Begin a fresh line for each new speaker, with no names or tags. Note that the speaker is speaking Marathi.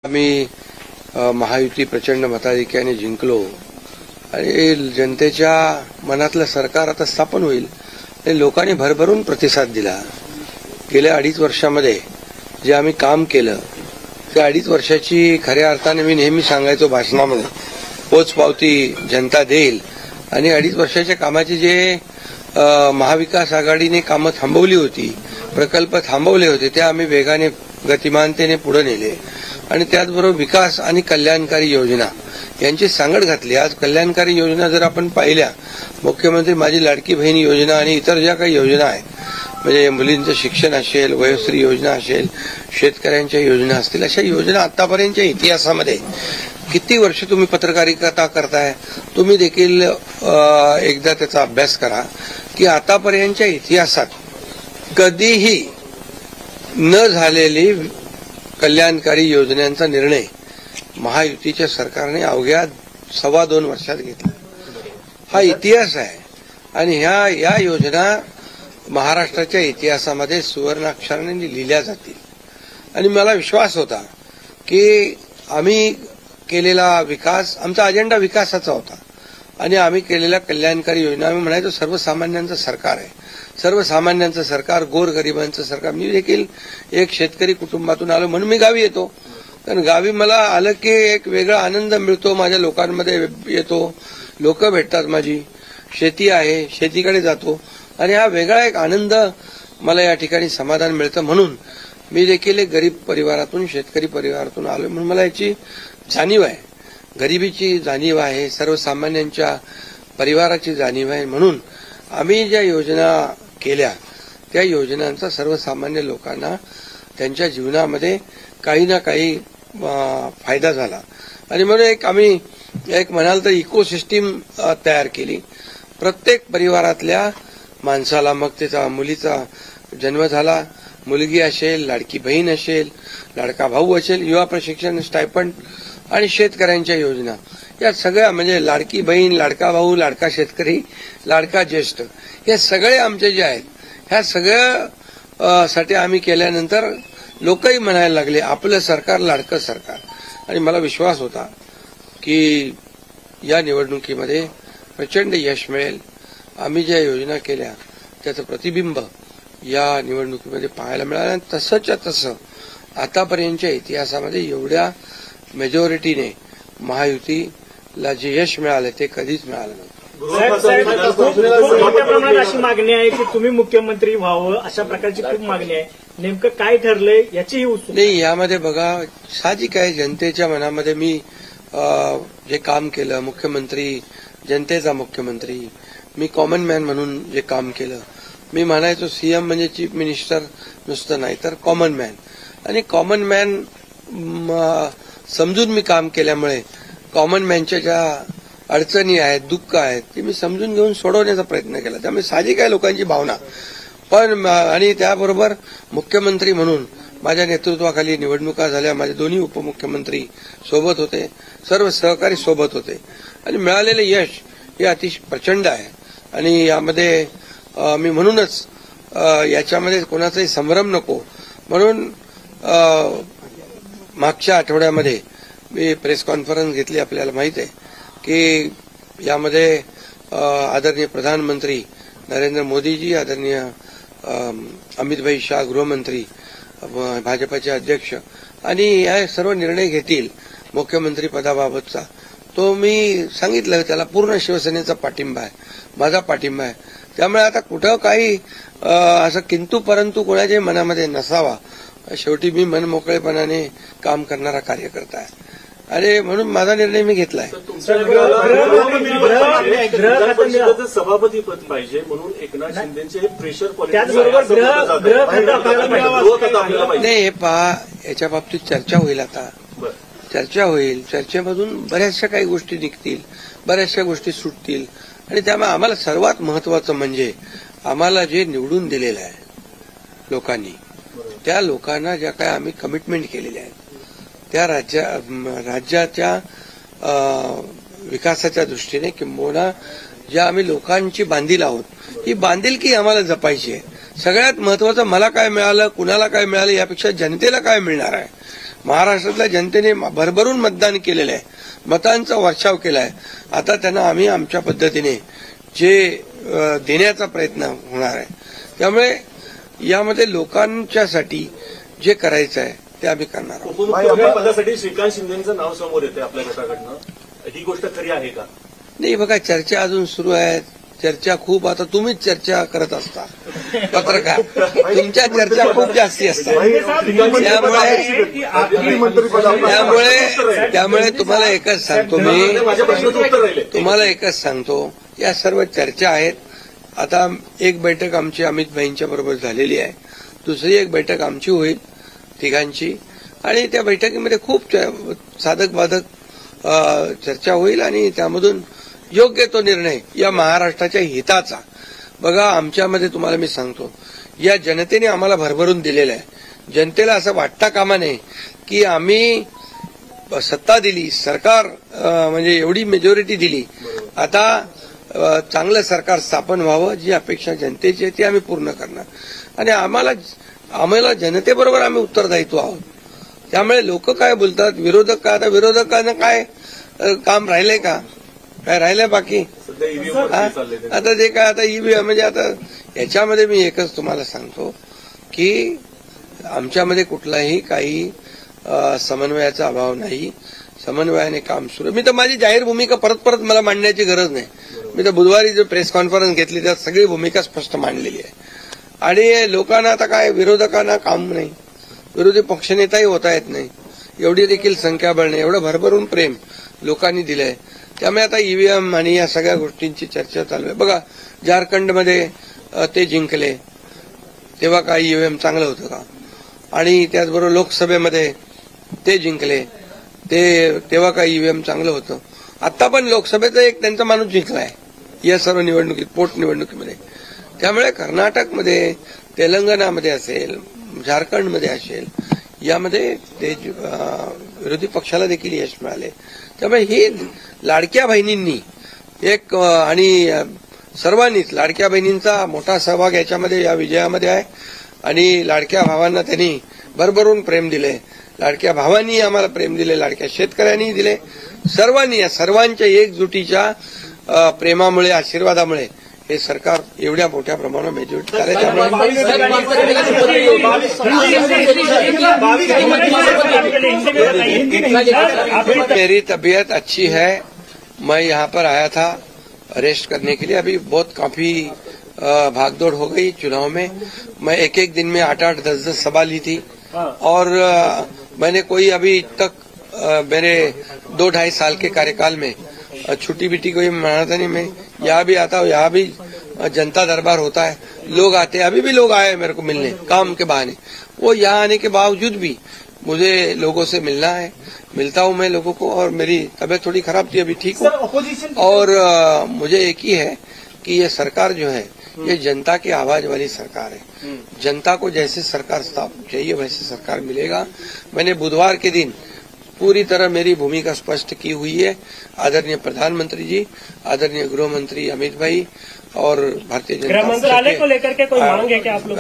आम्ही महायुती प्रचंड मताधिक्याने जिंकलो आणि जनतेच्या मनातलं सरकार आता स्थापन होईल आणि लोकांनी भरभरून प्रतिसाद दिला। गेल्या 2.5 वर्षामध्ये जे आम्ही काम केलं त्या 2.5 वर्षाची खऱ्या अर्थाने मी नेहमी सांगायचो भाषणामध्ये पोचपावती जनता देईल आणि 2.5 वर्षाच्या कामाची जे महाविकास आघाडीने कामं थांबवली होती, प्रकल्प थांबवले होते, ते आम्ही वेगाने गतिमानतेने पुढे नेले आणि त्याचबरोबर विकास आणि कल्याणकारी योजना यांची सांगड घातली। आज कल्याणकारी योजना जर आपण पाहिल्या, मुख्यमंत्री माझी लाडकी बहीण योजना आणि इतर ज्या काही योजना आहेत, म्हणजे मुलींचं शिक्षण असेल, वयोश्री योजना असेल, शेतकऱ्यांच्या योजना असतील, अशा योजना आतापर्यंतच्या इतिहासामध्ये किती वर्ष तुम्ही पत्रकारिता करताय, तुम्ही देखील एकदा त्याचा अभ्यास करा की आतापर्यंतच्या इतिहासात कधीही न झालेली कल्याणकारी योजनांचा निर्णय महायुतीच्या सरकारने अवघ्या 2.25 वर्षात घेतला। हा इतिहास आहे आणि या योजना महाराष्ट्राच्या इतिहासामध्ये सुवर्णाक्षराने लिहिल्या जातील आणि मला विश्वास होता की आम्ही केलेला विकास, आमचा अजेंडा विकासाचा होता आणि आम्ही केलेल्या कल्याणकारी योजना, आम्ही म्हणायचो सर्वसामान्यांचं सरकार आहे, सर्वसामान्यांचं सरकार, गोरगरिबांचं सरकार। मी देखील एक शेतकरी कुटुंबातून आलो म्हणून मी गावी येतो, कारण गावी मला आलं की एक वेगळा आनंद मिळतो, माझ्या लोकांमध्ये येतो, लोक भेटतात, माझी शेती आहे, शेतीकडे जातो आणि हा वेगळा एक आनंद मला या ठिकाणी समाधान मिळतं। म्हणून मी देखील एक गरीब परिवारातून, शेतकरी परिवारातून आलो म्हणून मला याची जाणीव आहे, गरिबीची जाणीव आहे, सर्वसामान्यांच्या परिवाराची जाणीव आहे। म्हणून आम्ही ज्या योजना केल्या त्या योजनांचा सर्वसामान्य लोकांना त्यांच्या जीवनामध्ये काही ना काही फायदा झाला आणि म्हणून आम्ही म्हणाल तर इकोसिस्टीम तयार केली। प्रत्येक परिवारातल्या माणसाला, मग त्याचा मुलीचा जन्म झाला, मुलगी असेल, लाडकी बहीण असेल, लाडका भाऊ असेल, युवा प्रशिक्षण स्टायपंड आणि शेतकऱ्यांच्या योजना, या सगळ्या म्हणजे लाडकी बहीण, लाडका भाऊ, लाडका शेतकरी, लाडका ज्येष्ठ, हे सगळे आमचे जे आहेत, ह्या सगळ्या साठी आम्ही केल्यानंतर लोकही म्हणायला लागले आपलं सरकार लाडकं सरकार आणि मला विश्वास होता की या निवडणुकीमध्ये प्रचंड यश मिळेल। आम्ही ज्या योजना केल्या त्याचं प्रतिबिंब या निवडणुकीमध्ये पाहायला मिळालं आणि तसंच्या तसं आतापर्यंतच्या इतिहासामध्ये एवढ्या मेजॉरिटीने महायुतीला जे यश मिळालं ते कधीच मिळालं नव्हतं।
मोठ्या प्रमाणात अशी मागणी आहे की तुम्ही मुख्यमंत्री व्हावं, अशा प्रकारची खूप मागणी आहे, नेमकं काय ठरलंय याचीही उत्सुकता
नाही। यामध्ये बघा, साहजिक आहे, जनतेच्या मनामध्ये मी जे काम केलं, मुख्यमंत्री, जनतेचा मुख्यमंत्री, मी कॉमन मॅन म्हणून जे काम केलं, मी म्हणायचो सीएम म्हणजे चीफ मिनिस्टर नुसतं नाही तर कॉमन मॅन, आणि कॉमन मॅन समजून मी काम केल्यामुळे कॉमन मॅनच्या ज्या अडचणी आहेत, दुःख आहेत, ते मी समजून घेऊन सोडवण्याचा प्रयत्न केला। त्यामुळे साहजिक आहे लोकांची भावना, पण आणि त्याबरोबर मुख्यमंत्री म्हणून माझ्या नेतृत्वाखाली निवडणुका झाल्या, माझे दोन्ही उपमुख्यमंत्री सोबत होते, सर्व सहकारी सोबत होते आणि मिळालेले यश हे अतिशय प्रचंड आहे आणि यामध्ये मी म्हणूनच याच्यामध्ये कोणाचाही संभ्रम नको म्हणून मागच्या आठवड्यामध्ये मी प्रेस कॉन्फरन्स घेतली। आपल्याला माहित आहे की यामध्ये आदरणीय प्रधानमंत्री नरेंद्र मोदीजी, आदरणीय अमितभाई शाह गृहमंत्री, भाजपाचे अध्यक्ष आणि हे सर्व निर्णय घेतील मुख्यमंत्री पदाबाबतचा, तो मी सांगितलं त्याला पूर्ण शिवसेनेचा पाठिंबा आहे, माझा पाठिंबा आहे। त्यामुळे आता कुठं काही असं किंतु परंतु कोणाच्याही मनामध्ये नसावा। शेवटी मी मनमोकळेपणाने काम करणारा कार्यकर्ता आहे आणि म्हणून माझा निर्णय मी घेतलाय।
सभापती पद पाहिजे म्हणून एकनाथ शिंदेचे प्रेशर
नाही, हे पहा, याच्या बाबतीत चर्चा होईल, आता चर्चा होईल, चर्चेमधून बऱ्याचशा काही गोष्टी निघतील, बऱ्याचशा गोष्टी सुटतील आणि त्यामुळे आम्हाला सर्वात महत्वाचं म्हणजे आम्हाला जे निवडून दिलेलं आहे लोकांनी, त्या लोकांना ज्या काही आम्ही कमिटमेंट केलेल्या आहेत त्या राज्याच्या विकासाच्या दृष्टीने किंबहुना ज्या आम्ही लोकांची बांधील आहोत, ही बांधिलकी आम्हाला जपायची आहे। सगळ्यात महत्वाचं मला काय मिळालं, कुणाला काय मिळालं यापेक्षा जनतेला काय मिळणार आहे महाराष्ट्रातल्या जनतेने भरभरून मतदान केलेलं आहे, मतांचा वर्षाव केला आहे. आता त्यांना आम्ही आमच्या पद्धतीने जे देण्याचा प्रयत्न होणार आहे. त्यामुळे यामध्ये लोकांच्यासाठी जे करायचं आहे ते आम्ही करणार आहोत.
उपमुख्यमंत्री पदासाठी श्रीकांत शिंदेचं नाव समोर येते आपल्या गटाकडनं, ही गोष्ट खरी आहे का?
नाही बघा, चर्चा अजून सुरू आहे. चर्चा खूप, आता तुम्हीच चर्चा करत असता पत्रकार, तुमच्या चर्चा खूप जास्ती असतात. त्यामुळे तुम्हाला एकच सांगतो मी, तुम्हाला एकच सांगतो, या सर्व चर्चा आहेत. आता एक बैठक आमची अमित भाईंच्या बरोबर झालेली आहे, दुसरी एक बैठक आमची होईल तिघांची, आणि त्या बैठकीमध्ये खूप साधक बाधक चर्चा होईल आणि त्यामधून योग्य तो निर्णय या महाराष्ट्राच्या हिताचा. बघा, आमच्यामध्ये तुम्हाला मी सांगतो, या जनतेने आम्हाला भरभरून दिलेलं आहे. जनतेला असं वाटता कामा नये की आम्ही सत्ता दिली, सरकार म्हणजे एवढी मेजॉरिटी दिली, आता चांगलं सरकार स्थापन व्हावं, जी अपेक्षा जनतेची आहे ती आम्ही पूर्ण करणार. आणि आम्हाला जनतेबरोबर आम्ही उत्तरदायित्व आहोत. त्यामुळे लोक काय बोलतात, विरोधक काय, आता विरोधकांना काय काम राहिलंय का? काय राहिलंय बाकी? आता जे काय, आता ईव्हीएम म्हणजे आता याच्यामध्ये मी एकच तुम्हाला सांगतो की आमच्यामध्ये कुठलाही काही समन्वयाचा अभाव नाही. समन्वयाने काम सुरू. मी तर माझी जाहीर भूमिका परत मला मांडण्याची गरज नाही. मी तर बुधवारी जो प्रेस कॉन्फरन्स घेतली त्यात सगळी भूमिका स्पष्ट मांडलेली आहे. आणि लोकांना आता काय, विरोधकांना काम नाही, विरोधी पक्षनेताही होता येत नाही, एवढी देखील संख्याबळ नाही, एवढं भरभरून प्रेम लोकांनी दिलंय. त्यामुळे आता ईव्हीएम आणि या सगळ्या गोष्टींची चर्चा चालू आहे. बघा, झारखंडमध्ये ते जिंकले तेव्हा काय ईव्हीएम चांगलं होतं का? आणि त्याचबरोबर लोकसभेमध्ये ते जिंकले तेव्हा काय ईव्हीएम चांगलं होतं? आता पण लोकसभेचा एक त्यांचा माणूस जिंकलाय या सर्व निवडणुकीत, पोटनिवडणुकीमध्ये. त्यामुळे कर्नाटकमध्ये, तेलंगणामध्ये असेल, झारखंडमध्ये असेल, यामध्ये ते विरोधी पक्षाला देखील यश मिळाले. त्यामुळे ही लाडक्या बहिणींनी एक आणि सर्वांनीच लाडक्या बहिणींचा मोठा सहभाग याच्यामध्ये, या विजयामध्ये आहे. आणि लाडक्या भावांना त्यांनी भरभरून प्रेम दिले, लाडक्या भावांनी आम्हाला प्रेम दिले, लाडक्या शेतकऱ्यांनी दिले. सर्वांनी, या सर्वांच्या एकजुटीच्या प्रेमामुळे, आशीर्वादामुळे हे सरकार एवढ्या मोठ्या प्रमाणात मेजॉरिटी झाले. मेरी तबीयत अच्छी है. मैं यहाँ पर आया था रेस्ट करने के लिए. अभी बहुत काफी भागदौड़ हो गई चुनाव में. मैं एक दिन में 8-8, 10-10 सभा ली थी. और मैंने कोई अभी तक मेरे 2-2.5 साल के कार्यकाल में छुट्टी बिट्टी कोई मनाता नहीं. मैं यहाँ भी आता हूँ, यहाँ भी जनता दरबार होता है, लोग आते हैं. अभी भी लोग आए मेरे को मिलने काम के बहाने. वो यहाँ आने के बावजूद भी मुझे लोगों से मिलना है. मिलता हूँ मैं लोगों को. और मेरी तबीयत थोड़ी खराब थी, अभी ठीक हूँ. और मुझे एक ही है कि ये सरकार जो है ये जनता की आवाज वाली सरकार है. जनता को जैसे सरकार चाहिए वैसे सरकार मिलेगा. मैंने बुधवार के दिन पूरी तरह मेरी भूमिका स्पष्ट की हुई है. आदरणीय प्रधानमंत्री जी, आदरणीय गृह मंत्री अमित भाई और भारतीय जनता
गृह मंत्रालय को लेकर के कोई मांग है क्या आप लोग?